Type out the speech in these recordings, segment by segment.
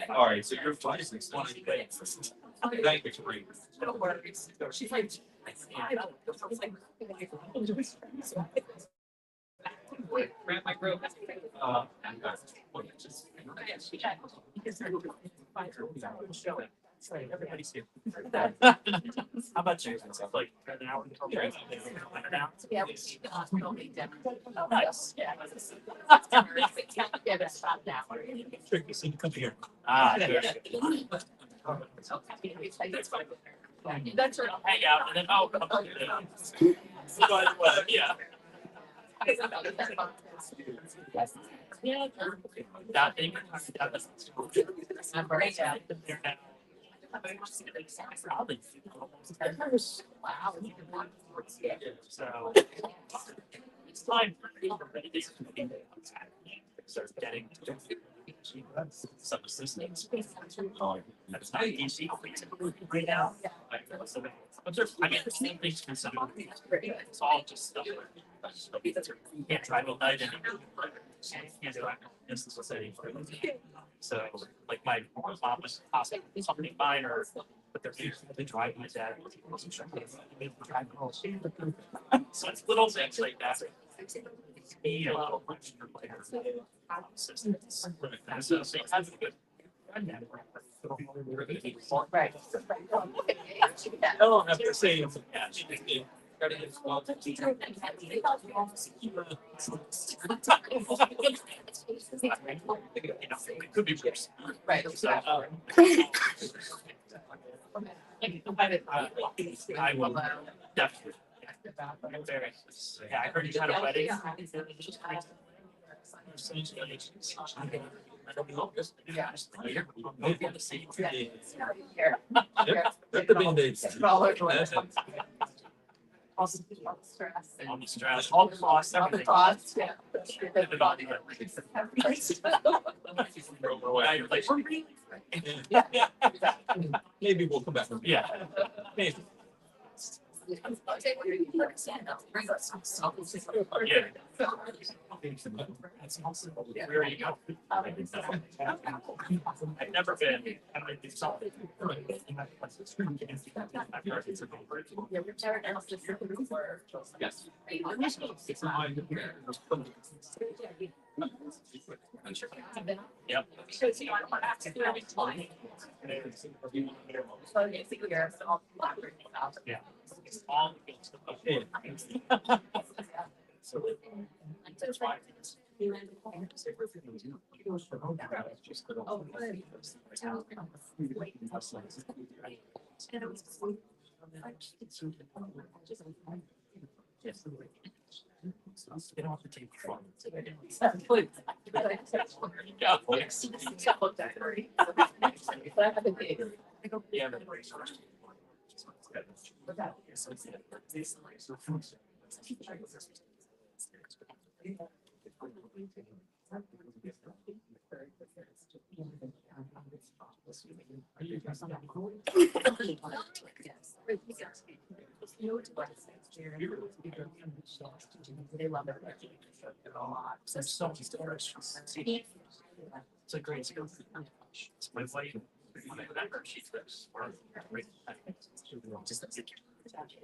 All right, so you're fine. Thank you for No worries. She's like, I don't grab my robe. Everybody's here. How about you? Like an hour until Yeah, we see the hospital make dinner. Oh, nice. Yeah. Yeah, but stop now. Tricky, so you come here. Ah, good. That's right. Hang out and then I'll come to you. By the way, yeah. Yeah. That thing. Wow. So it's time for everybody to start getting some assistance. That's not easy right now. But there's, I mean, the same things for some. It's all just stuff. You can't drive all night anymore. Can't do instance with any. So, like my mom was hospital, something minor, but they drive my dad. So it's little things like that. Me a little much for players. Assistance. So they have a good. Right. I don't have to say it's a catch. It could be worse. Right. I will definitely. Yeah, I heard you had a wedding. Maybe the same. Let the band-aids. All the stress. All the stress, all the costs, All the everything. costs, yeah. Maybe we'll come back. Yeah. Maybe. Yeah. That's also where you go. I've never been. I've heard it's a Yes. Yep. Yeah. It's all. That's why. Yes. They don't have to take from. Yeah. Yeah. They love it. There's so many different. It's a great skill. It's my wife. She's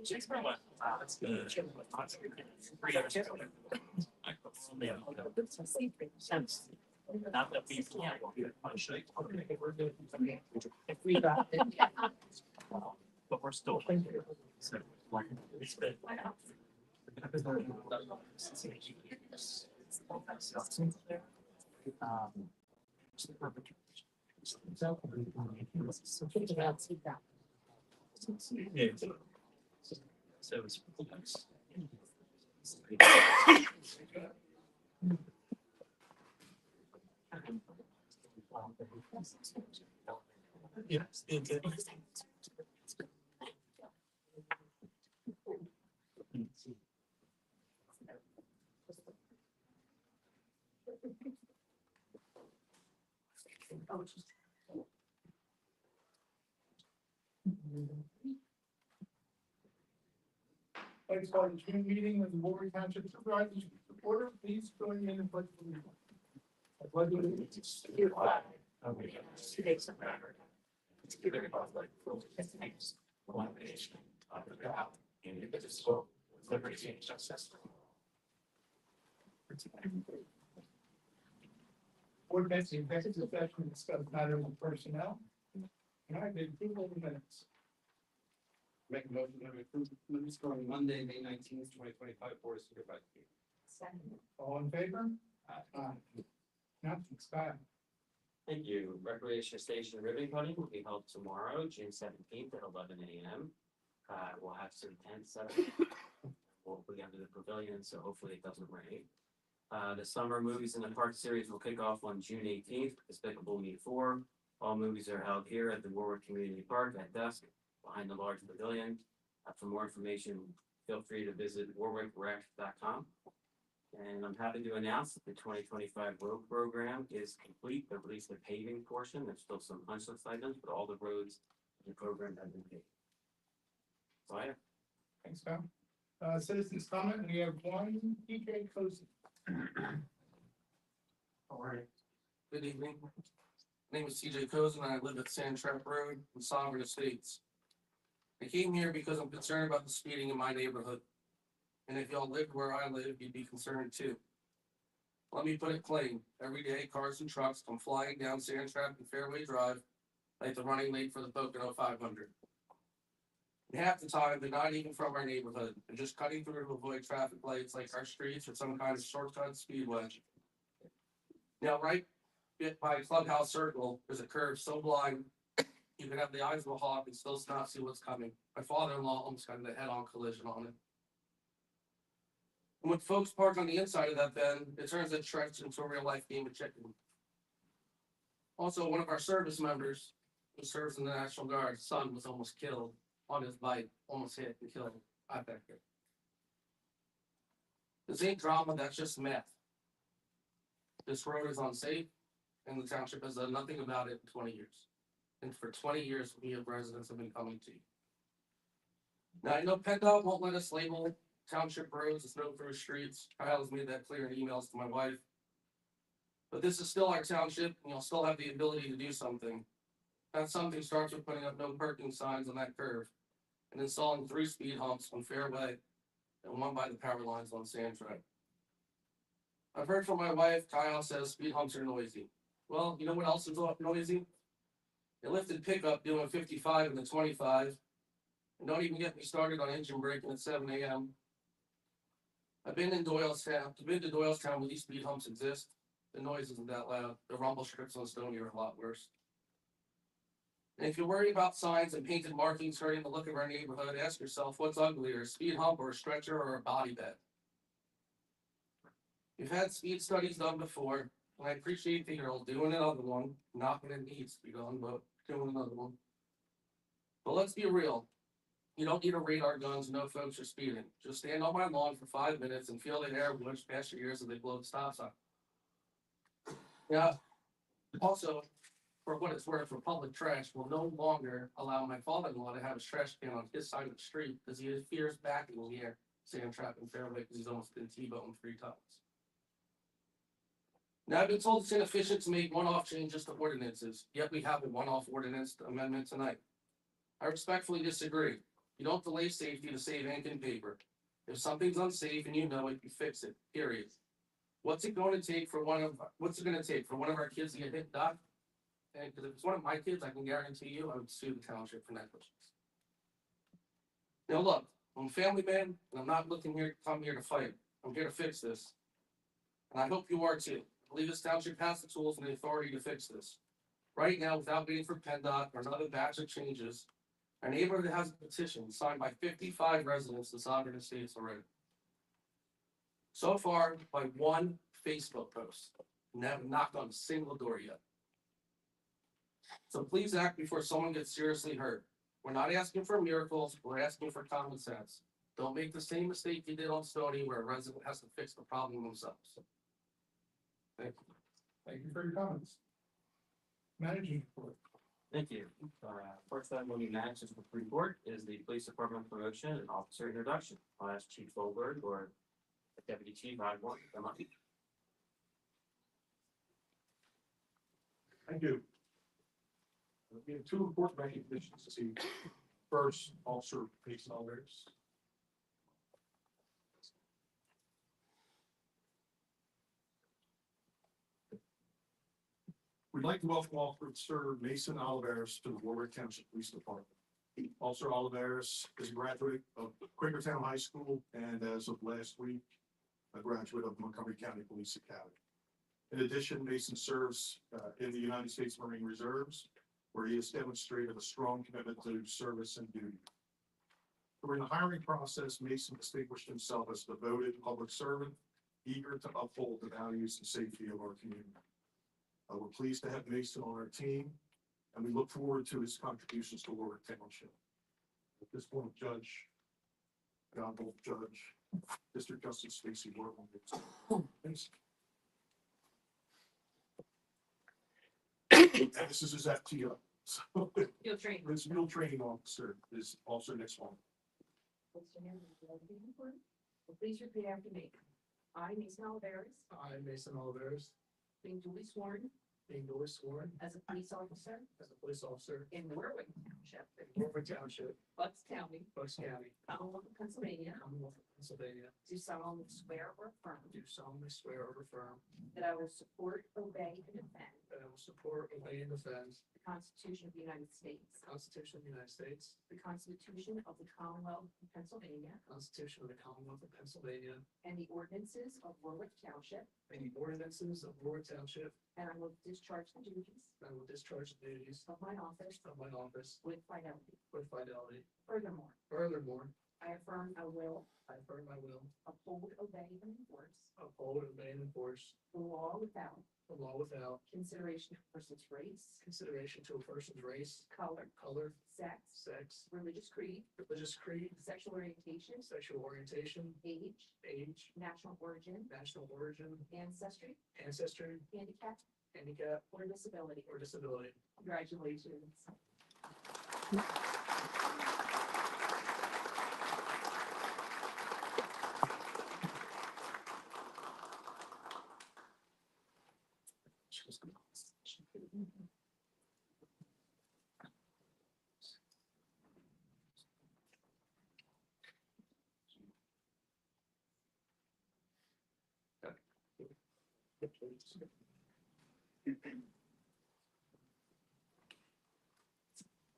she's from a that's good. Sense. Not that we can't. If we got it, but we're still. So, it's been. So it's. Yes, it's good. Let's call the June meeting of the Warwick Township Supervisors to order. Please join me in the pledge of allegiance. I pledge allegiance to the flag of the United States of America, to the republic for which it stands, one nation, under God, indivisible, with liberty and justice for all. Board minutes, the executive session discussed matters of personnel. And I did approval of the minutes. Make a motion to approve the minutes for Monday, May 19th, 2025, Board of Supervisors meeting. All in favor? Aye. Now, Scott. Thank you. Recreation Station ribbon cutting will be held tomorrow, June 17th at 11 a.m. We'll have some tents set up. We'll be under the pavilion, so hopefully it doesn't rain. The summer movies in the park series will kick off on June 18th. Despicable Me 4. All movies are held here at the Warwick Community Park at dusk, behind the large pavilion. For more information, feel free to visit warwickrec.com. And I'm happy to announce that the 2025 road program is complete, at least the paving portion. There's still some punch list items, but all the roads in the program have been paved. So I have. Thanks, Scott. Citizens comment, we have one, DJ Cozy. All right. Good evening. My name is TJ Cozen and I live at Sand Trap Road in Sovereign Estates. I came here because I'm concerned about the speeding in my neighborhood. And if y'all lived where I live, you'd be concerned too. Let me put it plain. Every day, cars and trucks come flying down Sand Trap and Fairway Drive like they're running late for the Pocono 500. And half the time, they're not even from our neighborhood. They're just cutting through to avoid traffic lights like our streets or some kind of shortcut speedway. Now, right by Clubhouse Circle, there's a curve so blind you can have the eyes of a hawk and still not see what's coming. My father-in-law almost got in a head-on collision on it. And when folks park on the inside of that bend, it turns that stretch into a real-life game of chicken. Also, one of our service members who serves in the National Guard, son was almost killed on his bike, almost hit and killed. I bet you. This ain't drama, that's just meth. This road is unsafe, and the township has done nothing about it in 20 years. And for 20 years, we as residents have been coming to you. Now, I know PennDOT won't let us label township roads as snow-through streets. Kyle's made that clear in emails to my wife. But this is still our township, and you'll still have the ability to do something. That something starts with putting up no parking signs on that curve and installing 3 speed humps on Fairway and 1 by the power lines on Sand Track. I've heard from my wife, Kyle says speed humps are noisy. Well, you know what else is noisy? A lifted pickup doing 55 in the 25. And don't even get me started on engine braking at 7 a.m. I've been to Doylestown where these speed humps exist. The noise isn't that loud. The rumble strips on Stony are a lot worse. And if you're worried about signs and painted markings hurting the look of our neighborhood, ask yourself what's uglier, a speed hump or a stretcher or a body bed. You've had speed studies done before, and I appreciate that you're all doing another one. Not that it needs to be done, but doing another one. But let's be real. You don't need a radar gun to know folks are speeding. Just stand on my lawn for 5 minutes and feel the air which past your ears as they blow the stop sign. Yeah. Also, for what it's worth, for public trash will no longer allow my father-in-law to have his trash can on his side of the street because he fears backing near Sand Trap and Fairway because he's almost been T-boned 3 times. Now, I've been told it's inefficient to make one-off changes to ordinances, yet we have a one-off ordinance amendment tonight. I respectfully disagree. You don't delay safety to save ink and paper. If something's unsafe and you know it, you fix it, period. What's it going to take for one of our kids to get hit, Doc? And because if it's one of my kids, I can guarantee you I would sue the township for negligence. Now look, I'm a family man, and I'm not come here to fight. I'm here to fix this. And I hope you are too. I believe this township has the tools and the authority to fix this. Right now, without waiting for PennDOT or another batch of changes, our neighborhood has a petition signed by 55 residents in Sovereign Estates already. So far, by 1 Facebook post, and they haven't knocked on a single door yet. So please act before someone gets seriously hurt. We're not asking for miracles, we're asking for common sense. Don't make the same mistake you did on Stony where a resident has to fix the problem themselves. Thank you. Thank you for your comments. Managing report. Thank you. First item on the manager's report is the police department promotion and officer introduction. I'll ask Chief Goldberg or Deputy Chief Ivor to come up. Thank you. We have 2 important recognitions to see. First, Officer Mason Alders. We'd like to welcome Officer Mason Oliveris to the Warwick Township Police Department. Officer Oliveris is a graduate of Quakertown High School and as of last week, a graduate of Montgomery County Police Academy. In addition, Mason serves in the United States Marine Reserves, where he has demonstrated a strong commitment to service and duty. During the hiring process, Mason distinguished himself as a devoted public servant, eager to uphold the values and safety of our community. We're pleased to have Mason on our team, and we look forward to his contributions to Warwick Township. At this point, Honorable Judge, District Justice Stacey Wortman. This is his FTO. So Field training. his real training officer is also next one. Please repeat after me. I, Mason Oliveris, I, Mason Oliveris, being duly sworn being duly sworn as a police officer as a police officer in Warwick Township, in Warwick Township, Bucks County, Bucks County, Commonwealth of Pennsylvania, Commonwealth of Pennsylvania, do solemnly swear or affirm do solemnly swear or affirm that I will support, obey, and defend that I will support, obey, and defend the Constitution of the United States, the Constitution of the United States, the Constitution of the Commonwealth of Pennsylvania, the Constitution of the Commonwealth of Pennsylvania, and the ordinances of Warwick Township, and the ordinances of Warwick Township, and I will discharge the duties and I will discharge the duties of my office of my office with fidelity. with fidelity. Furthermore, Furthermore, I affirm I will I affirm I will uphold, obey, and enforce uphold, obey, and enforce the law without the law without consideration of a person's race, consideration to a person's race, color, color, sex, sex, religious creed, religious creed, sexual orientation, sexual orientation, age, age, national origin, national origin, ancestry, ancestry, handicap, handicap, or disability. or disability. Congratulations.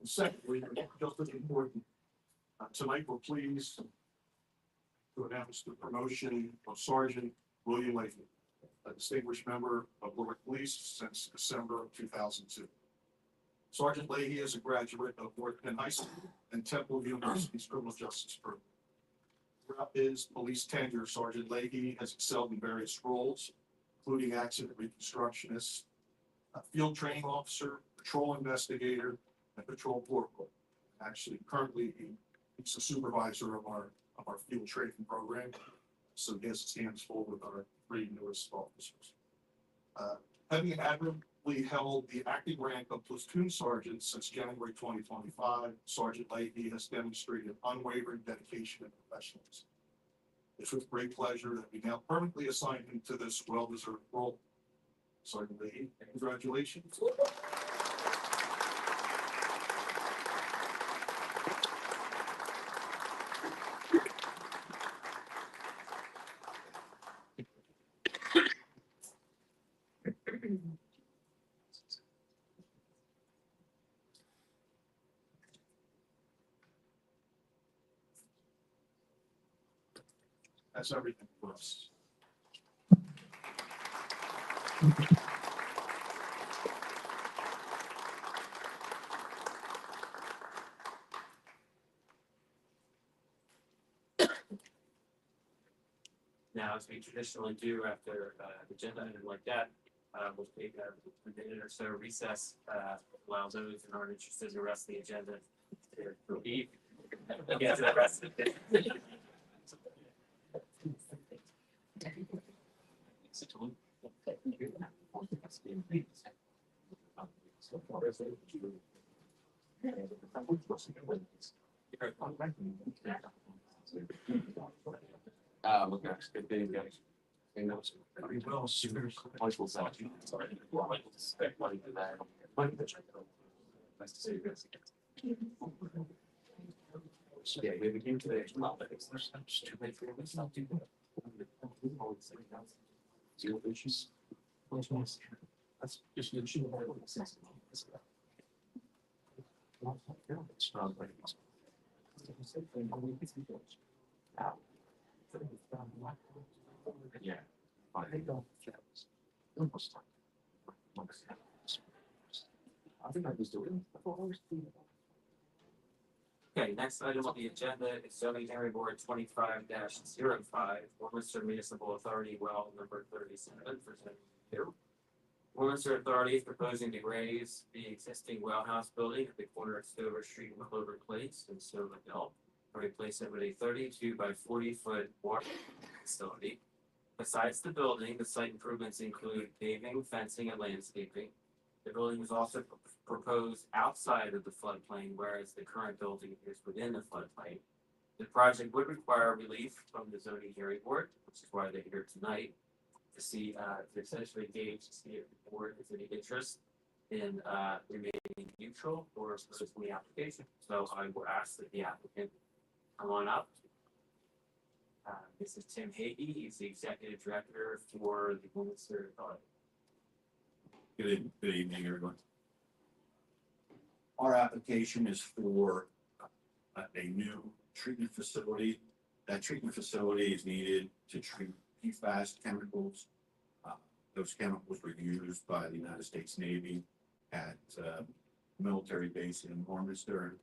Secondly, just as important, tonight we're pleased to announce the promotion of Sergeant William Layton, a distinguished member of Warwick Police since December of 2002. Sergeant Leahy is a graduate of Warwick High School and Temple University's Criminal Justice Program. Throughout his police tenure, Sergeant Leahy has excelled in various roles, including accident reconstructionist, field training officer, patrol investigator, and patrol corporal. Actually, currently, he's the supervisor of our field training program. So he has his hands full with our 3 newest officers. Having admirably held the acting rank of platoon sergeant since January 2025, Sergeant Leahy has demonstrated unwavering dedication and professionalism. It's with great pleasure that we now permanently assign him to this well-deserved role. Sergeant Leahy, congratulations. That's everything for us. Now, as we traditionally do after the agenda item like that, we'll take a minute or so recess, allow those who aren't interested in the rest of the agenda to leave. Get to the rest of it. Look, guys, good day, guys. Well, super. Michael Zach. Sorry. Nice to see you guys again. Yeah, we became today. There's just too many for this. I'll do that. Zero issues. That's just the issue. It's not like it's. Yeah. I think I was doing. Okay, next item on the agenda is zoning hearing board 25-05, Warminster Municipal Authority well number 37 for zoning review. Warminster Authority is proposing to raise the existing well house building at the corner of Stover Street and Clover Place in Stover Hill, and replace it with a 32 by 40-foot water facility. Besides the building, the site improvements include paving, fencing, and landscaping. The building was also proposed outside of the floodplain, whereas the current building is within the floodplain. The project would require relief from the zoning hearing board, which is why they're here tonight, to see, to essentially gauge to see if the board has any interest in remaining neutral or opposing the application. So I will ask that the applicant come on up. This is Tim Hagee. He's the executive director for the Warminster Authority. Good evening, everyone. Our application is for a new treatment facility. That treatment facility is needed to treat PFAS chemicals. Those chemicals were used by the United States Navy at military base in Warminster.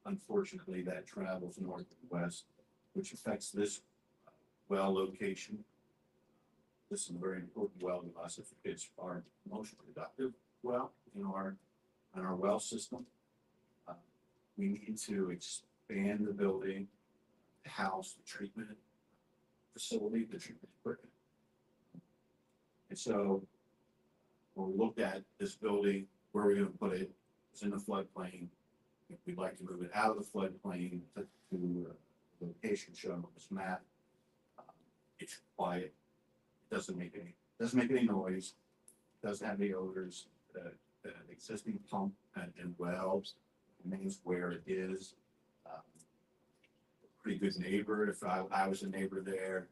Unfortunately, that travels north and west, which affects this well location. This is a very important well to us. It's our most productive well in our well system. We need to expand the building to house the treatment facility, the treatment equipment. And so when we looked at this building, where we're going to put it, it's in the floodplain. We'd like to move it out of the floodplain to the location shown on this map. It's quiet. Doesn't make any noise, doesn't have any odors. The existing pump and wells remains where it is. Pretty good neighbor. If I was a neighbor there,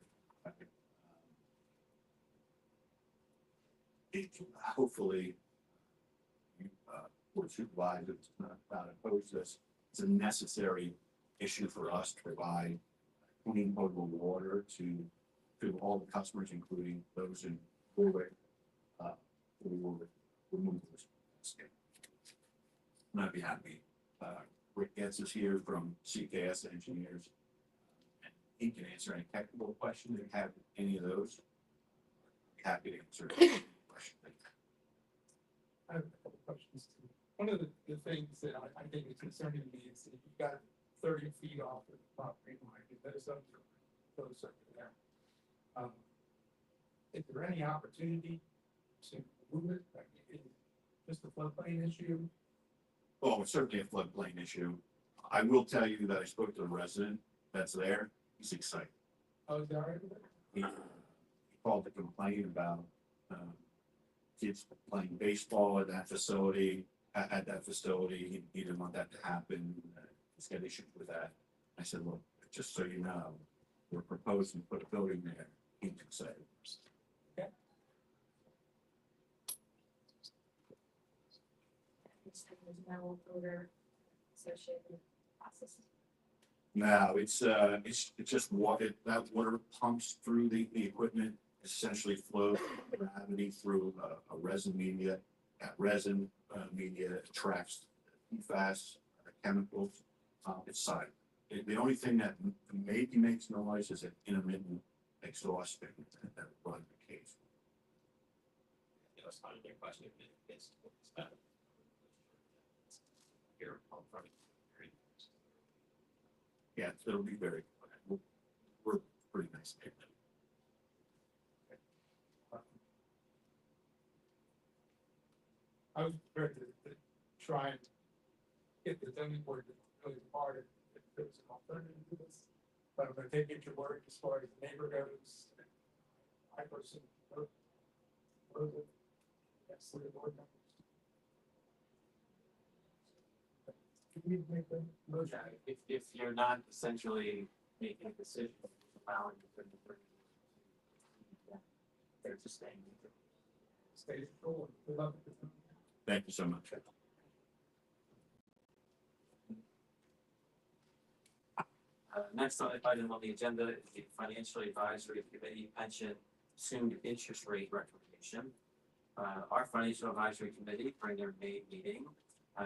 hopefully, you, board supervisors, not opposed to this, it's a necessary issue for us to provide clean potable water to all the customers, including those in Warwick, for removals. And I'd be happy. Rick gets us here from CKS Engineers. And he can answer any technical questions if you have any of those. Happy to answer any question. I have a couple questions. One of the things that I think is concerning me is that you've got 30 feet off of the property line, that is up to those up there. Is there any opportunity to move it? Like, is it just a floodplain issue? Well, it's certainly a floodplain issue. I will tell you that I spoke to the resident that's there. He's excited. Oh, is that right? He called to complain about kids playing baseball at that facility. He didn't want that to happen. He's got issues with that. I said, well, just so you know, we're proposing to put a building there. He's excited. There's no odor associated with processes. No, it's just water. That water pumps through the equipment, essentially flows gravity through a resin media. That resin media attracts PFAS chemicals. It's silent. The only thing that maybe makes noise is an intermittent exhaust that runs the case. That's not a good question. It's here from Yeah, it'll be very. We're pretty nice. I was prepared to try and get the zoning board to really part if there's an alternative to this. But I'm gonna take it your word as far as the neighbor goes. I personally vote. That's the board members. Can we make the motion? if you're not essentially making a decision, allowing they're just staying. Stay full. We love it. Thank you so much. Next item on the agenda is the Financial Advisory Committee Pension Assumed Interest Rate Recommendation. Our Financial Advisory Committee, during their May meeting,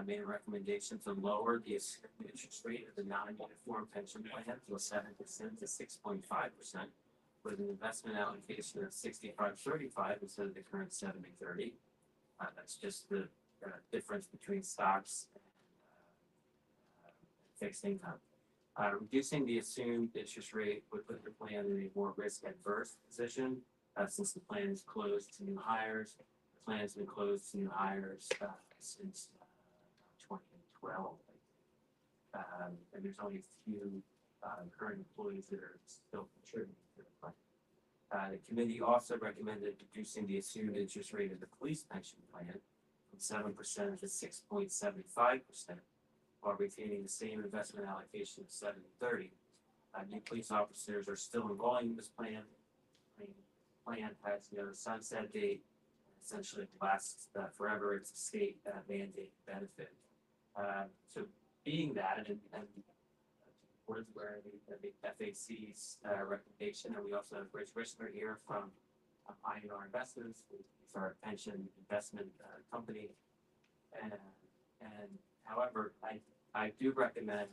made a recommendation to lower the assumed interest rate of the non-uniform pension plan from 7% to 6.5%, with an investment allocation of 65-35 instead of the current 70-30. That's just the difference between stocks and fixed income. Reducing the assumed interest rate would put the plan in a more risk-adverse position, since the plan is closed to new hires. The plan has been closed to new hires since 2012. And there's only a few current employees that are still contributing to the plan. The committee also recommended reducing the assumed interest rate of the police pension plan from 7% to 6.75%, while retaining the same investment allocation of 70-30. New police officers are still enrolling in this plan. The plan has no sunset date. Essentially lasts forever. It's a state mandate benefit. So being that, and boards where the FAC's recommendation, and we also have Rich Richler here from INR Investments, who's our pension investment company. And however, I do recommend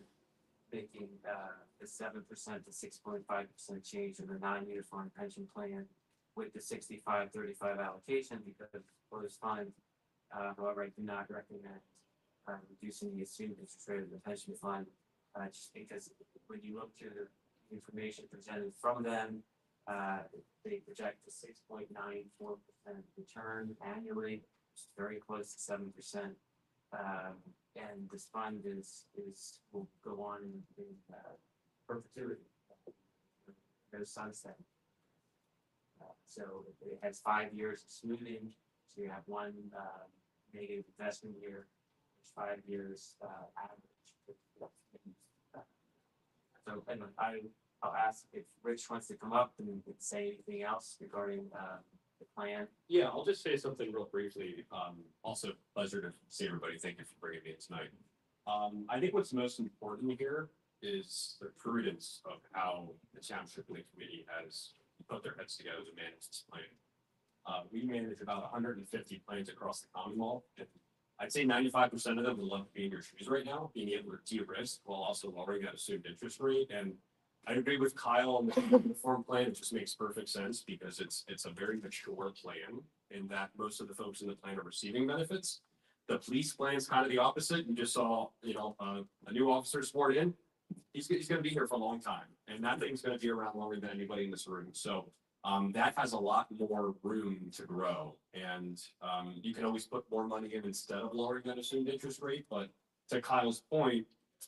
making the 7% to 6.5% change in the non-uniform pension plan with the 65-35 allocation because for this fund. However, I do not recommend reducing the assumed interest rate of the pension fund, just because when you look to the information presented from them, they project a 6.94% return annually, which is very close to 7%. And this fund will go on in perpetuity. No sunset. So it has 5 years of smoothing. So you have one negative investment year. There's 5 years average. So anyway, I'll ask if Rich wants to come up and say anything else regarding the plan. Yeah, I'll just say something real briefly. Also pleasure to see everybody. Thank you for bringing me in tonight. I think what's most important here is the prudence of how the township and the committee has put their heads together to manage this plan. We manage about 150 planes across the Commonwealth. And I'd say 95% of them would love to be in your shoes right now, being able to de-risk while also lowering that assumed interest rate. And I agree with Kyle on the uniform plan. It just makes perfect sense because it's a very mature plan in that most of the folks in the plan are receiving benefits. The police plan is kind of the opposite. You just saw, a new officer sworn in. He's going to be here for a long time, and that thing's going to be around longer than anybody in this room. So that has a lot more room to grow, and you can always put more money in instead of lowering that assumed interest rate. But to Kyle's point,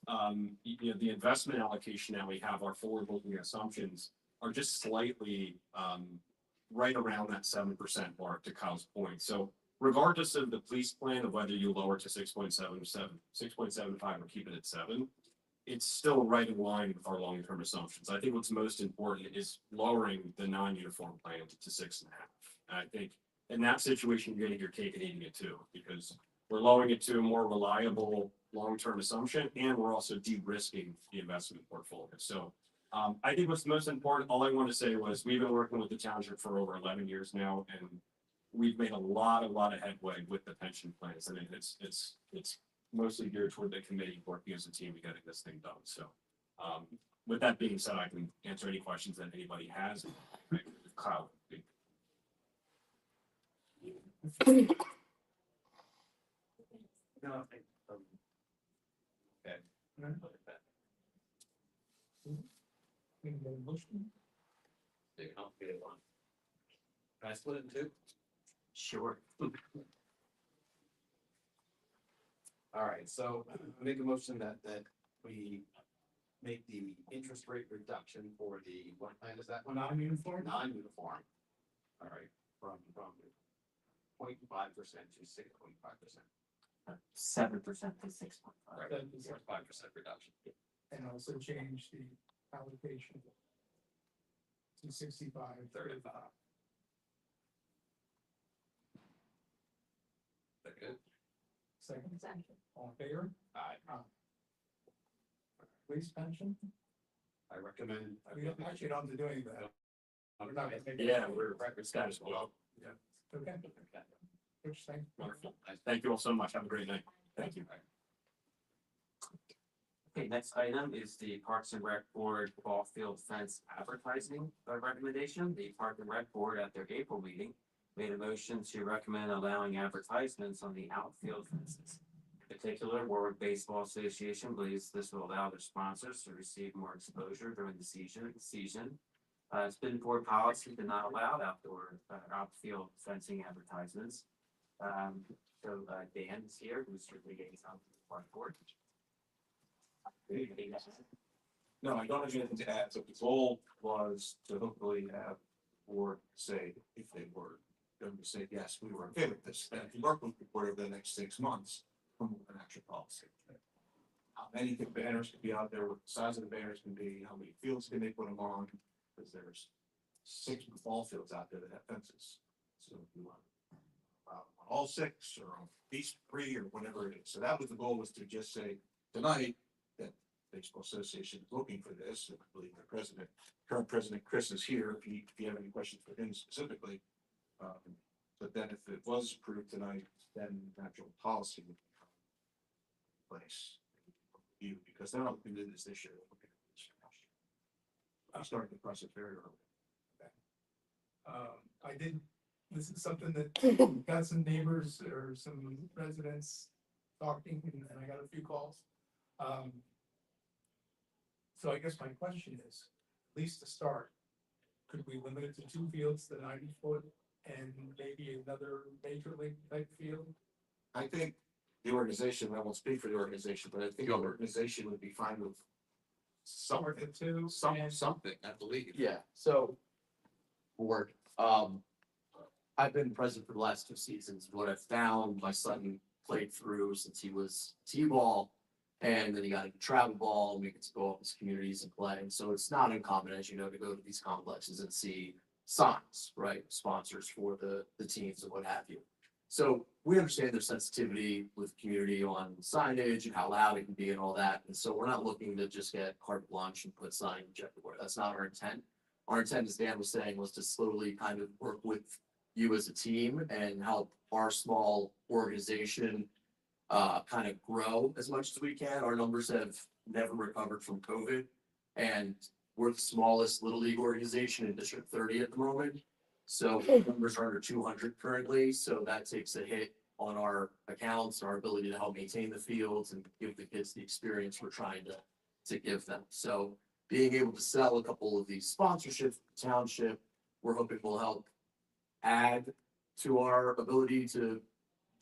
the investment allocation that we have, our forward-looking assumptions are just slightly right around that 7% mark, to Kyle's point. So regardless of the police plan of whether you lower to 6.75 or keep it at 7, it's still right in line with our long-term assumptions. I think what's most important is lowering the non-uniform plan to 6.5. And I think in that situation, you're getting your cake and eating it too, because we're lowering it to a more reliable long-term assumption, and we're also de-risking the investment portfolio. So I think what's most important, all I want to say was we've been working with the township for over 11 years now, and we've made a lot of headway with the pension plans. I mean, it's mostly geared toward the committee working as a team to getting this thing done. So with that being said, I can answer any questions that anybody has. Kyle. No, I think, okay. Can we get a motion? They can help get it on. Can I split it in two? Sure. All right, so I make a motion that we make the interest rate reduction for the, what plan is that one? Non-uniform? Non-uniform. All right, from 0.5% to 6.5%. 7% to 6.5. Right, 5% reduction. And also change the allocation to 65. 35. That good? Second, Second. all in favor? Aye. Police pension? I recommend. We don't actually don't have to do any of that. We're not gonna make it. Yeah, we're record status quo. Okay, interesting. Wonderful. Thank you all so much. Have a great night. Thank you. Okay, next item is the Parks and Rec Board ball field fence advertising recommendation. The Park and Rec Board at their April meeting made a motion to recommend allowing advertisements on the outfield fences. In particular, Warwick Baseball Association believes this will allow their sponsors to receive more exposure during the season. It's been board policy to not allow outfield fencing advertisements. Dan is here, who's your liaison to the park board. No, I don't have anything to add. So the goal was to hopefully have board say, if they were going to say, yes, we were okay with this, then work with the board over the next 6 months from an actual policy. How many banners could be out there, what the size of the banners can be, how many fields can they put them on? Because there's 6 ball fields out there that have fences. So if you want on all 6 or on these 3 or whatever it is. So that was the goal, was to just say tonight that the Baseball Association is looking for this. And I believe the current president Chris is here if you have any questions for him specifically. But then if it was approved tonight, then actual policy would become in place. Because they're not looking to do this year. They're looking at this next year. I started the process very early. This is something that got some neighbors or some residents talking, and I got a few calls. So I guess my question is, at least to start, could we limit it to 2 fields, the 90-foot, and maybe another major league type field? I think the organization, I won't speak for the organization, but I think the organization would be fine with Somewhere to 2. something, I believe. Yeah, so board, I've been president for the last 2 seasons. What I've found, my son played through since he was T-ball, and then he got into travel ball, and we get to go up to communities and play. So it's not uncommon, as you know, to go to these complexes and see signs, right? Sponsors for the teams and what have you. So we understand their sensitivity with community on signage and how loud it can be and all that. And so we're not looking to just get carte blanche and put signage everywhere. That's not our intent. Our intent, as Dan was saying, was to slowly kind of work with you as a team and help our small organization kind of grow as much as we can. Our numbers have never recovered from COVID, and we're the smallest Little League organization in District 30 at the moment. So numbers are under 200 currently, so that takes a hit on our accounts, our ability to help maintain the fields and give the kids the experience we're trying to give them. So being able to sell a couple of these sponsorships, township, we're hoping will help add to our ability to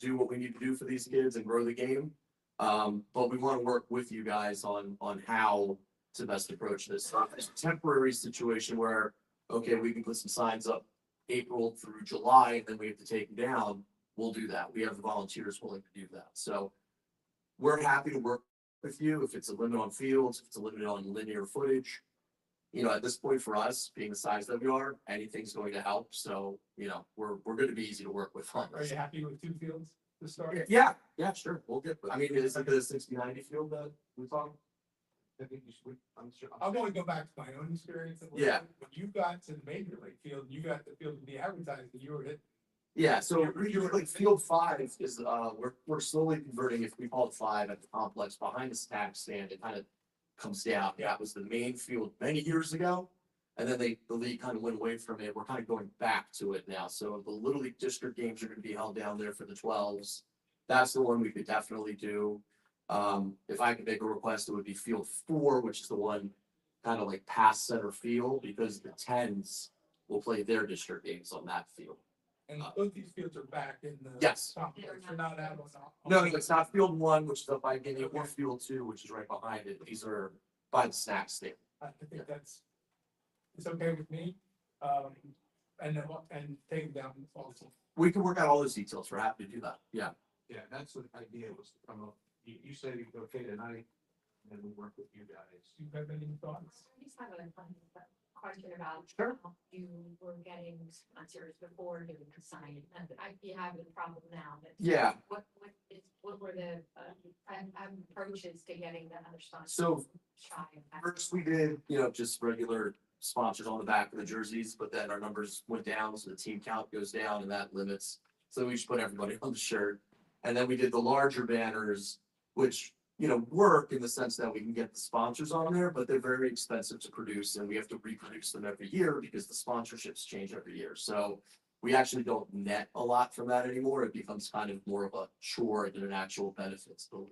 do what we need to do for these kids and grow the game. But we want to work with you guys on how to best approach this. It's a temporary situation where, okay, we can put some signs up April through July, and then we have to take them down. We'll do that. We have the volunteers willing to do that. So we're happy to work with you. If it's a limit on fields, if it's a limit on linear footage, you know, at this point for us, being the size that we are, anything's going to help. So, you know, we're going to be easy to work with on Are this. you happy with 2 fields to start? Yeah, sure. We'll get, I mean, is it the 60-90 field that we talking? I think you should, I'm sure. I'll only go back to my own experience. Yeah. When you got to the major league field, you got the field to be advertised, and you were hit. Yeah, so you're like field 5 is, we're slowly converting, if we call it 5 at the complex behind the snack stand, it kind of comes down. That was the main field many years ago. And then the league kind of went away from it. We're kind of going back to it now. So the Little League district games are going to be held down there for the 12s. That's the one we could definitely do. If I could make a request, it would be field 4, which is the one kind of like past center field, because the 10s will play their district games on that field. And both these fields are back in the. Yes. complex. They're not out on. No, it's not field 1, which is up by Guinea, or field 2, which is right behind it. These are by the snack stand. I think it's okay with me. And then, and take them down also. We can work out all those details. We're happy to do that. Yeah. Yeah, that's the idea was to come up, you said you could okay tonight, and then we work with you guys. Do you have any thoughts? I just have a question about. Sure. how You were getting sponsors before doing the sign, and you have a problem now, but. Yeah. What were the, approaches to getting the other sponsors? So Shy of that? first we did, you know, just regular sponsors on the back of the jerseys, but then our numbers went down, so the team count goes down and that limits. So we just put everybody on the shirt. And then we did the larger banners, which, you know, work in the sense that we can get the sponsors on there, but they're very expensive to produce and we have to reproduce them every year because the sponsorships change every year. So we actually don't net a lot from that anymore. It becomes kind of more of a chore than an actual benefit. So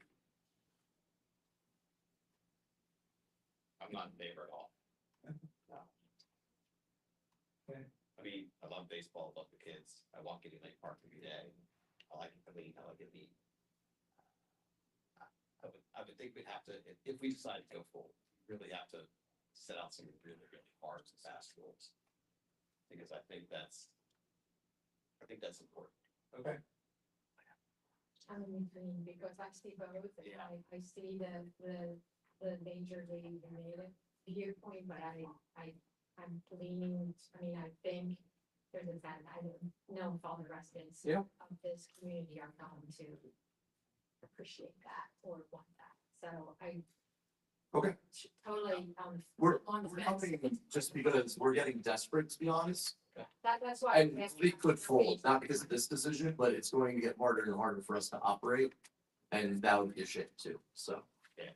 I'm not in favor at all. Okay. I mean, I love baseball, love the kids. I walk into Lake Park every day. I like it clean, I like it neat. I would think we'd have to, if we decide to go forward, we really have to set out some really, really hard and fast rules. Because I think that's important. Okay. Because I see both, and I see the major league and the viewpoint, but I'm leaning, I think there's a fact, I don't know if all the residents Yeah. of this community are going to appreciate that or want that, so I. Okay. Totally, we're on the fence. helping just because we're getting desperate, to be honest. That's why. And we could fold, not because of this decision, but it's going to get harder and harder for us to operate. And that would be a shame too. So, I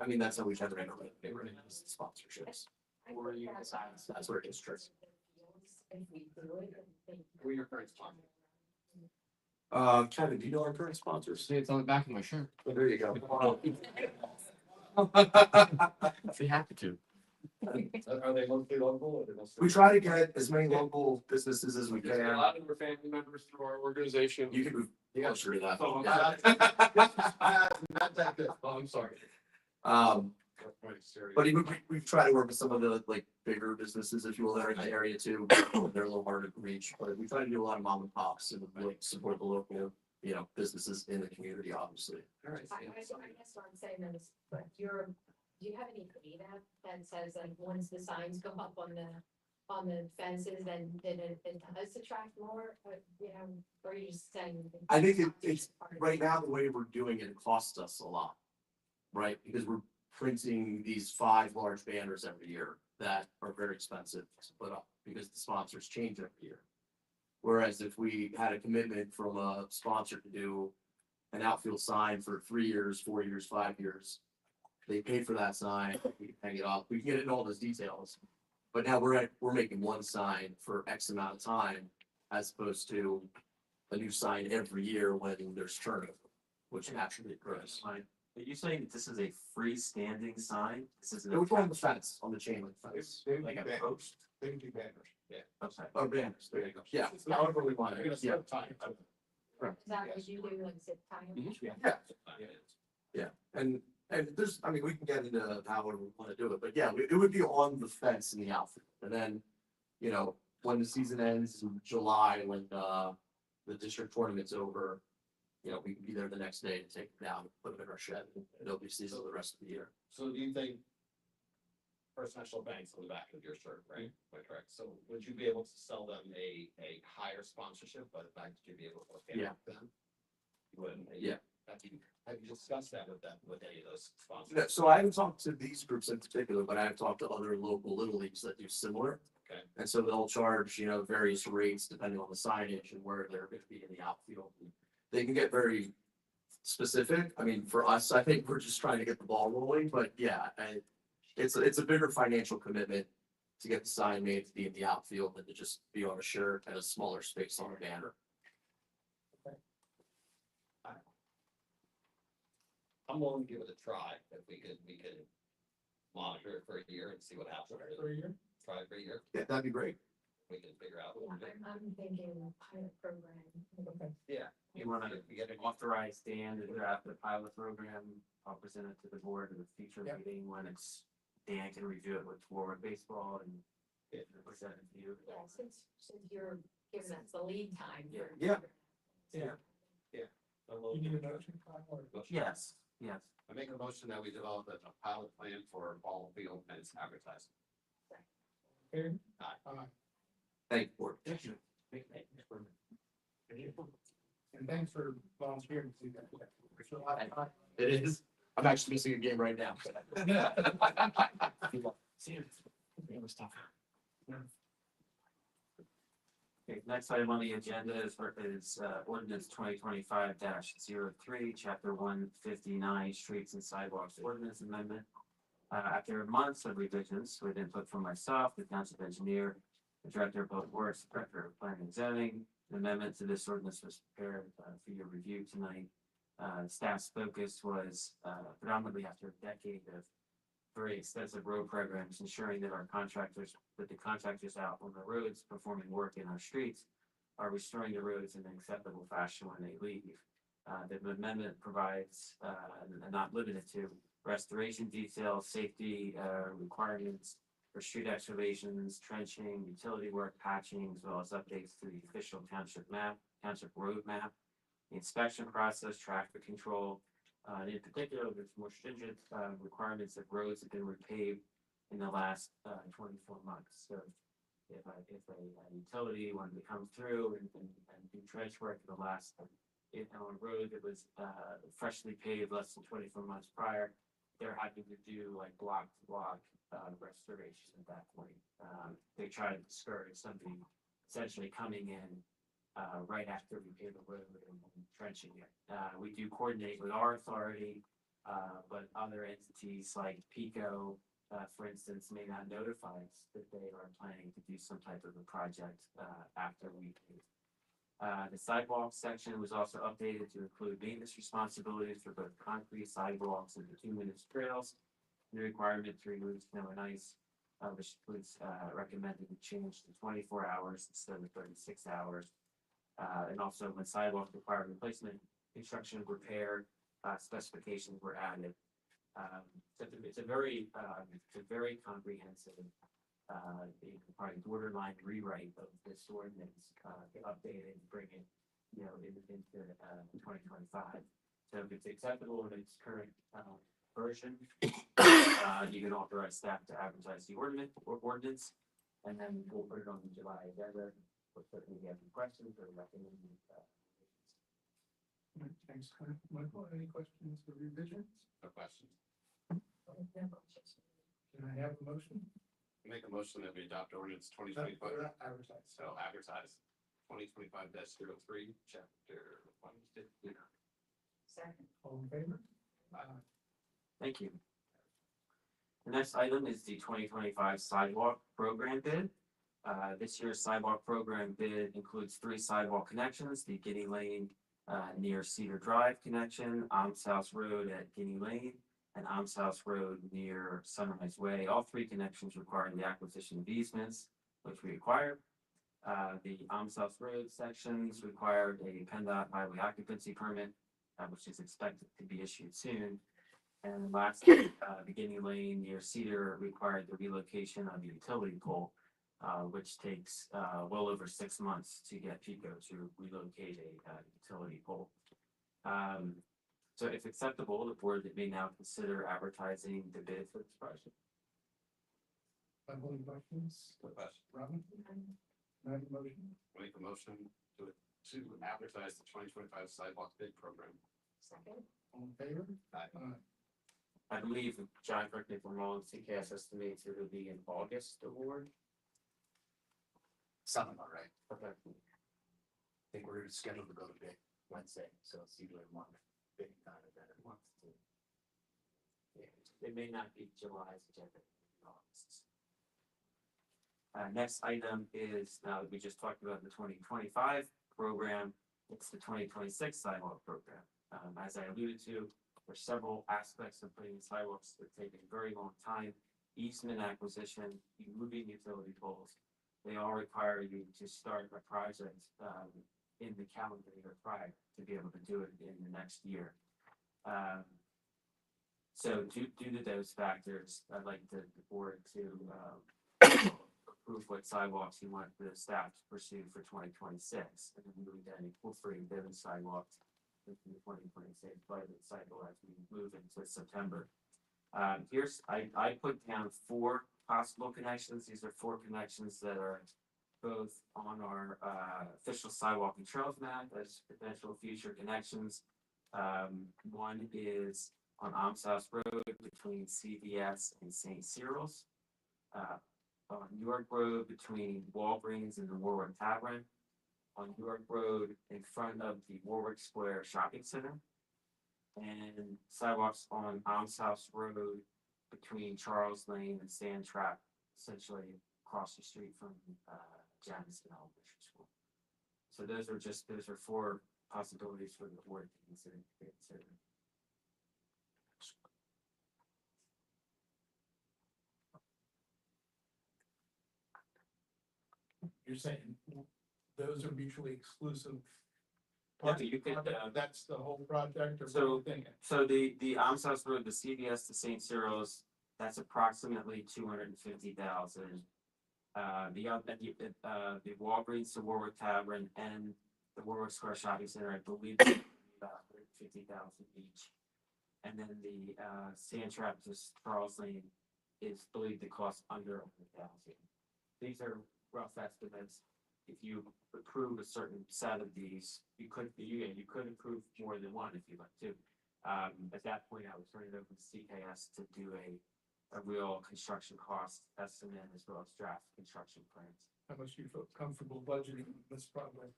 mean, that's how we generate our revenue, is sponsorships. That's where it gets tricky. Who are your current sponsors? Kevin, do you know our current sponsors? See, it's on the back of my shirt. Oh, there you go. I'd be happy to. Are they mostly local or are they mostly? We try to get as many local businesses as we A can. lot of our family members through our organization. You can move closer to that. Not that good. Oh, I'm sorry. But even we've tried to work with some of the like bigger businesses, if you will, that are in the area too. They're a little harder to reach, but we try to do a lot of mom and pops and like support the local, you know, businesses in the community, obviously. I guess what I'm saying is, but you're do you have any data that says like once the signs go up on the fences, then it does attract more, or, you know, or are you just saying? I think it's, right now, the way we're doing it costs us a lot. Right, because we're printing these 5 large banners every year that are very expensive to put up, because the sponsors change every year. Whereas if we had a commitment from a sponsor to do an outfield sign for 3 years, 4 years, 5 years, they pay for that sign, we can hang it up, we can get into all those details. But now we're making one sign for X amount of time, as opposed to a new sign every year when there's turnover, which naturally occurs. Are you saying that this is a freestanding sign? This isn't. It would go on the fence, on the chain link fence. They would Like do a banners. post? They would do banners. Yeah. Okay. Oh, banners, there you go. Yeah, however we want it, yeah. Is that what you do, like zip tying? Yeah, and there's, I mean, we can get into however we wanna do it, but yeah, it would be on the fence in the outfield. And then, you know, when the season ends in July, when, the district tournament's over, you know, we can be there the next day to take it down, put it in our shed, and it'll be seasonal the rest of the year. So do you think First National Bank's on the back of your shirt, right? Am I correct? So would you be able to sell them a higher sponsorship, but the bank, would you be able to pay Yeah. them? You wouldn't? Yeah. Have you discussed that with them, with any of those sponsors? Yeah, so I haven't talked to these groups in particular, but I've talked to other local little leagues that do similar. Okay. And so they'll charge, you know, various rates depending on the signage and where they're gonna be in the outfield. They can get very specific. I mean, for us, I think we're just trying to get the ball rolling, but yeah, it's a bigger financial commitment to get the sign made to be in the outfield than to just be on a shirt and a smaller space on a banner. I'm willing to give it a try, if we could monitor it for a year and see what happens. For a year? Try it for a year, Yeah, that'd be great. we can figure out. Yeah, I'm thinking pilot program. Okay. Yeah. You wanna We get it. authorize Dan to draft the pilot program, I'll present it to the board in a future Yep. meeting when it's, Dan can review it with Warwick Baseball and present it to you. Yeah, since you're giving us the lead time. for- Yeah. Yeah. You need a motion, Kyle, or? Yes, yes. I make a motion that we develop a pilot plan for ball field and its advertising. Aaron? Aye. Thank you, board. And thanks for volunteering to do that. It's a lot of time. It is. I'm actually missing a game right now. Okay, next item on the agenda is ordinance 2025-03, chapter 159, streets and sidewalks ordinance amendment. After months of revisions with input from myself, the township engineer, the director of public works, director of planning and zoning, an amendment to this ordinance was prepared for your review tonight. Staff's focus was predominantly after a decade of very extensive road programs, ensuring that the contractors out on the roads performing work in our streets are restoring the roads in an acceptable fashion when they leave. The amendment provides, and not limited to, restoration details, safety requirements for street excavations, trenching, utility work, patching, as well as updates to the official township road map, the inspection process, traffic control. And in particular, there's more stringent requirements that roads have been repaved in the last 24 months. So if a utility wanted to come through and do trench work in the last, on a road that was freshly paved less than 24 months prior, they're having to do like block to block restoration at that point. They try to discourage somebody essentially coming in right after we pave the road and trenching it. We do coordinate with our authority, but other entities like PICO, for instance, may not notify us that they are planning to do some type of a project after we pave. The sidewalk section was also updated to include maintenance responsibilities for both concrete sidewalks and bituminous trails. The requirement to remove snow and ice, which was recommended to change to 24 hours instead of 36 hours. And also when sidewalks require replacement, construction, repair, specifications were added. So it's a very comprehensive, probably borderline rewrite of this ordinance, to update it and bring it, into 2025. So if it's acceptable in its current version, You can authorize staff to advertise the ordinance, and then we'll put it on the July agenda. We'll certainly have any questions or recommend. Thanks, Michael. Any questions or revisions? No questions. Can I have a motion? Make a motion that we adopt ordinance 2025. Advertise. So advertise 2025-03, chapter 150. Second. All in favor? Thank you. The next item is the 2025 sidewalk program bid. This year's sidewalk program bid includes 3 sidewalk connections: the Guinea Lane near Cedar Drive connection, Alms House Road at Guinea Lane, and Alms House Road near Sunrise Way. All 3 connections require the acquisition of easements, which we acquired. The Alms House Road sections required a PennDOT highway occupancy permit, which is expected to be issued soon. And lastly, the Guinea Lane near Cedar required the relocation of the utility pole, which takes well over 6 months to get PICO to relocate a utility pole. So if acceptable, the board may now consider advertising the bid for this project. Any questions? No question. Robin? I have a motion. Make a motion to advertise the 2025 sidewalk bid program. Second. All in favor? Aye. I believe, John, correct me if I'm wrong, CKS estimates it will be an August award. Something about right. Okay. I think we're scheduled to go to bid Wednesday, so it's usually a month, big time event at once. Yeah, it may not be July's agenda, August. Next item is, now that we just talked about the 2025 program, it's the 2026 sidewalk program. As I alluded to, there's several aspects of putting sidewalks that take a very long time: easement acquisition, moving utility poles. They all require you to start a project in the calendar year prior to be able to do it in the next year. So due to those factors, I'd like the board to approve what sidewalks you want the staff to pursue for 2026, and then we then incorporate those sidewalks into the 2026 budget cycle as we move into September. I put down 4 possible connections. These are 4 connections that are both on our official sidewalk and trails map as potential future connections. One is on Alms House Road between CVS and St. Cyril's. On York Road between Walgreens and the Warwick Tavern. On York Road in front of the Warwick Square Shopping Center. And sidewalks on Alms House Road between Charles Lane and Sand Trap, essentially across the street from Jamison Elementary School. So those are 4 possibilities for the board to consider. You're saying those are mutually exclusive? Yeah, you could, That's the whole project or what so- are you thinking? So the Alms House Road, the CVS to St. Cyril's, that's approximately 250,000. The Walgreens to Warwick Tavern and the Warwick Square Shopping Center, I believe, about 150,000 each. And then the Sand Trap to Charles Lane is believed to cost under 100,000. These are rough estimates. If you approve a certain set of these, you could approve more than one if you'd like to. At that point, I would turn it over to CKS to do a real construction cost estimate as well as draft construction plans. How much do you feel comfortable budgeting this project?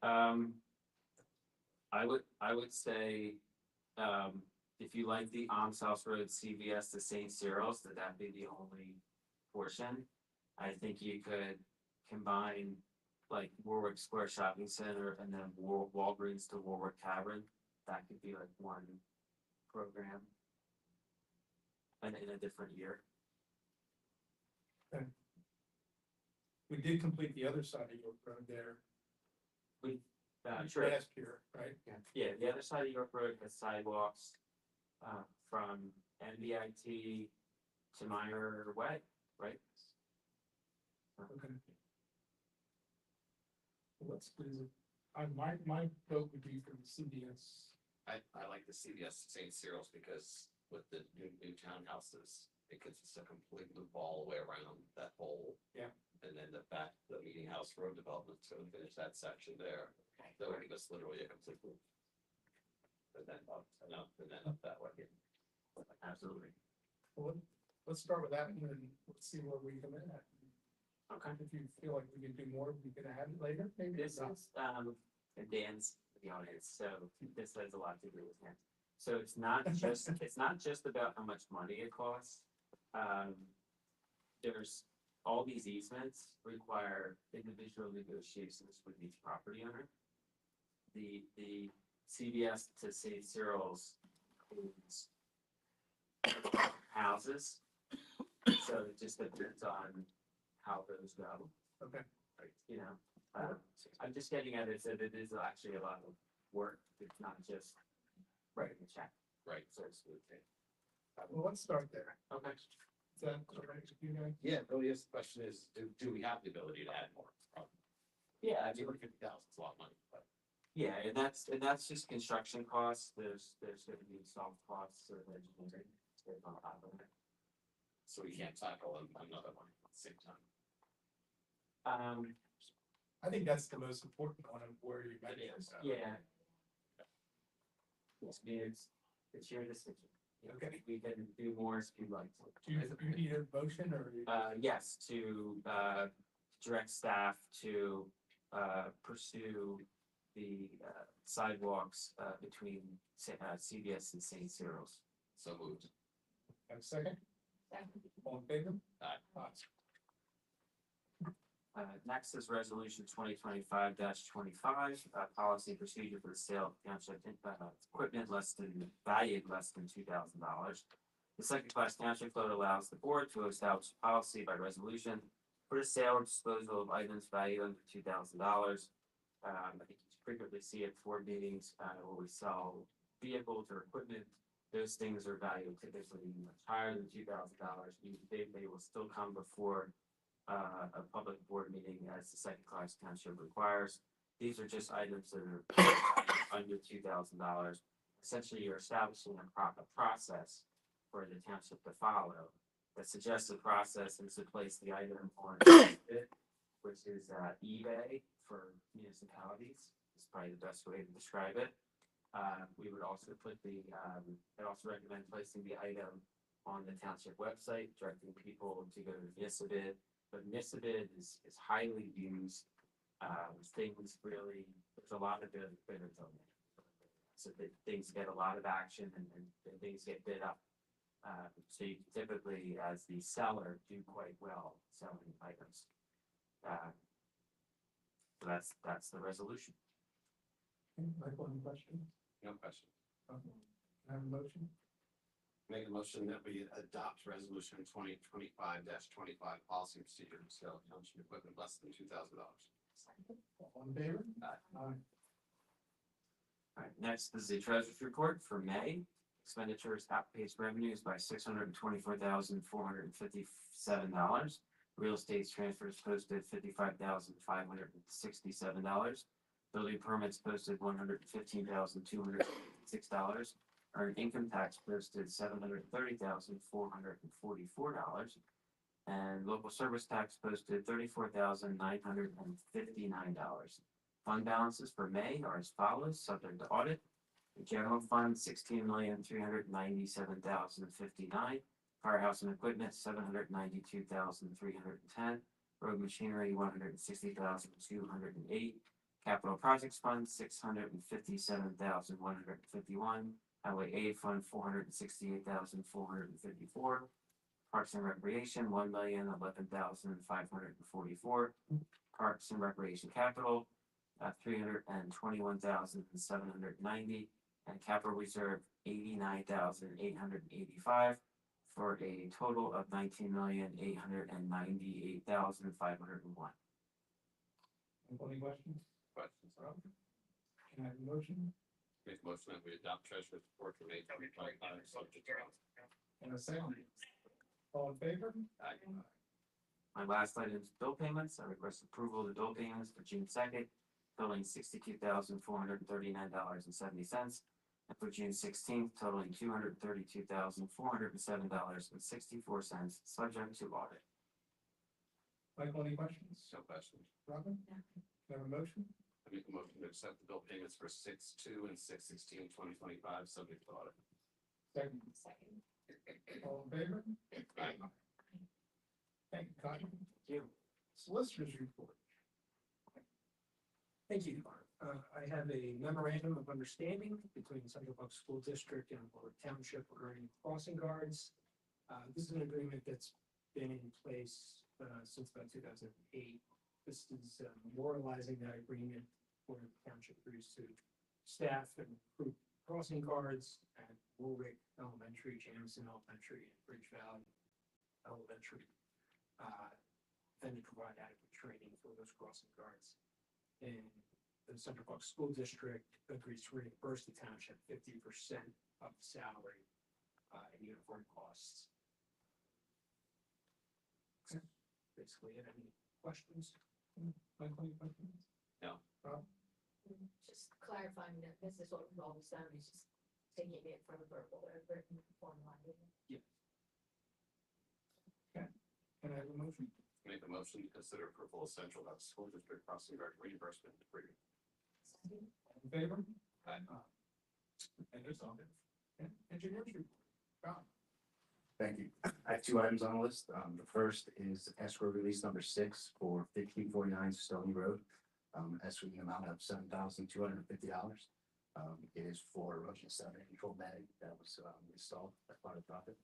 I would say, if you like the Alms House Road CVS to St. Cyril's, that'd be the only portion. I think you could combine like Warwick Square Shopping Center and then Walgreens to Warwick Tavern. That could be like one program. And in a different year. We did complete the other side of your road there. Sure. Last year, right? Yeah, the other side of York Road has sidewalks from NBIT to Minor Way, right? Okay. Let's please, my vote would be for the CDS. I like the CVS St. Cyril's because with the new townhouses, because it's a complete loop all the way around that hole. Yeah. And then the back, the meeting house road development's gonna finish that section there, so it was literally a complete loop. And then up and up and then up that way. Absolutely. Well, let's start with that and then let's see where we come in at. Okay. If you feel like we can do more, we can add it later, maybe. This is, Dan's the audience, so this has a lot to do with him. So it's not just about how much money it costs. There's, all these easements require individual negotiations with each property owner. The CVS to St. Cyril's includes houses, so it just depends on how those go. Okay. Right, you know, I'm just getting at it, that it is actually a lot of work, it's not just writing a check. Right. So it's, Well, let's start there. okay. Is that all right with you guys? Yeah, really, the question is, do we have the ability to add more? Yeah, I I mean, mean, 50,000 is a lot of money, but. yeah, and that's just construction costs, there's gonna be soft costs or engineering. There's on top of it. So we can't tackle another one at the same time. I think that's the most important one of where you got it. Yeah. It's your decision. Okay. We can do more if you'd like Do you need a motion or? Yes, to, direct staff to, pursue the, sidewalks, between, CVS and St. Cyril's. So moved. Have a second? All in favor? Aye. Next is resolution 2025-25, policy and procedure for the sale of township equipment valued less than $2,000. The second class township code allows the board to establish a policy by resolution for the sale or disposal of items valued under $2,000. I think you frequently see at board meetings, where we sell vehicles or equipment. Those things are valued typically much higher than $2,000. They will still come before a public board meeting as the second class township requires. These are just items that are under $2,000. Essentially, you're establishing a process for the township to follow. The suggested process is to place the item on bid, which is eBay for municipalities. Is probably the best way to describe it. We would also put I'd also recommend placing the item on the township website, directing people to go to Municipal. But Municipal is highly used. Things really, there's a lot of bidders on there. So that things get a lot of action and things get bid up. So you typically, as the seller, do quite well selling items. So that's the resolution. Michael, any questions? No question. Okay. Have a motion? Make a motion that we adopt resolution 2025-25, policy and procedure to sell township equipment less than $2,000. All in favor? Aye. All right, next is the treasurer's report for May. Expenditures outpaced revenues by $624,457. Real estate transfers posted $55,567. Building permits posted $115,206. Earned income tax posted $730,444. And local service tax posted $34,959. Fund balances for May are as follows, subject to audit. The general fund, $16,397,059. Firehouse and equipment, $792,310. Road machinery, $160,208. Capital projects fund, $657,151. Highway aid fund, $468,454. Parks and recreation, $1,011,544. Parks and recreation capital, $321,790. And capital reserve, $89,885. For a total of $19,898,501. Any questions? Questions? Can I have a motion? Make a motion that we adopt treasurer's report for May 2025, subject to. And a second? All in favor? Aye. My last item is bill payments. I request approval of the bill payments for June 2nd, totaling $62,439.70. And for June 16th, totaling $232,407.64, subject to audit. Michael, any questions? No questions. Robin? No. Can I have a motion? I make a motion to accept the bill payments for 6/2 and 6/16/2025, subject to audit. Second. Second. All in favor? Aye. Thank you, Cotton. Thank you. Solicitors report. Thank you. I have a memorandum of understanding between Central Bucks School District and Warwick Township regarding crossing guards. This is an agreement that's been in place since about 2008. This is memorializing that agreement where the township agrees to staff and recruit crossing guards at Warwick Elementary, Jamison Elementary, and Bridge Valley Elementary. Then to provide adequate training for those crossing guards. And the Central Bucks School District agrees to reimburse the township 50% of the salary and uniform costs. Okay. Basically, it. Any questions? Michael, any questions? No. Rob? Just clarifying that this is what we've always done, is just taking it from a verbal or written form line. Can I have a motion? Make a motion to consider approval of Central Bucks School District crossing guard reimbursement agreement. Second. All in favor? Aye. And there's all. Engineers report. Rob? Thank you. I have 2 items on the list. The first is escrow release number 6 for 1549 Stony Road. Escrow in the amount of $7,250. It is for erosion sediment control netting that was installed as part of the project.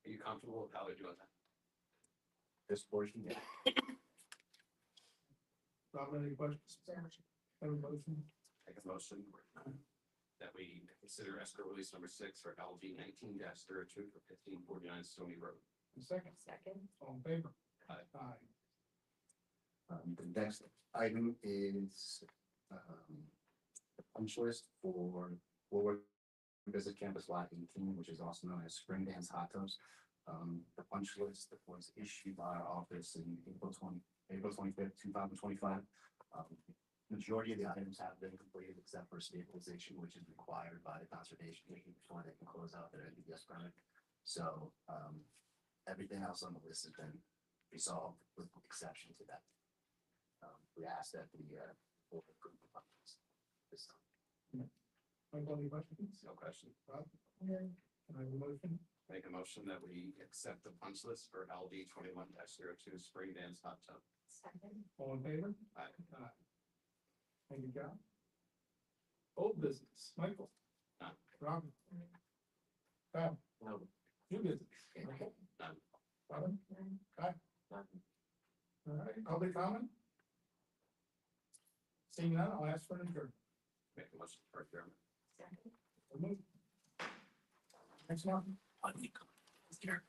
Are you comfortable with how they're doing that? This portion, yeah. Robin, any questions? Have a motion? Make a motion that we consider escrow release number 6 for LG 19-02 for 1549 Stony Road. A second. Second. All in favor? Aye. Aye. The next item is the punch list for Warwick Visit Campus Lot 18, which is also known as Spring Dance Hot Tubs. The punch list was issued by our office in April 25th, 2025. Majority of the items have been completed except for stabilization, which is required by the conservation commission before they can close out their NPDES permit. So everything else on the list has been resolved with the exception to that. We asked that the board approve the punch list this time. Michael, any questions? No question. Rob? No. Can I have a motion? Make a motion that we accept the punch list for LD 21-02 Spring Dance Hot Tub. Second. All in favor? Aye. Aye. Thank you, John. Old business, Michael. None. Robin. Bob. No. New business. Michael. None. Robin. None. None. All right, public comment? Seeing none, I'll ask for an adjournment. Make a motion for adjournment. Second. So moved. Thanks, Martin. Here.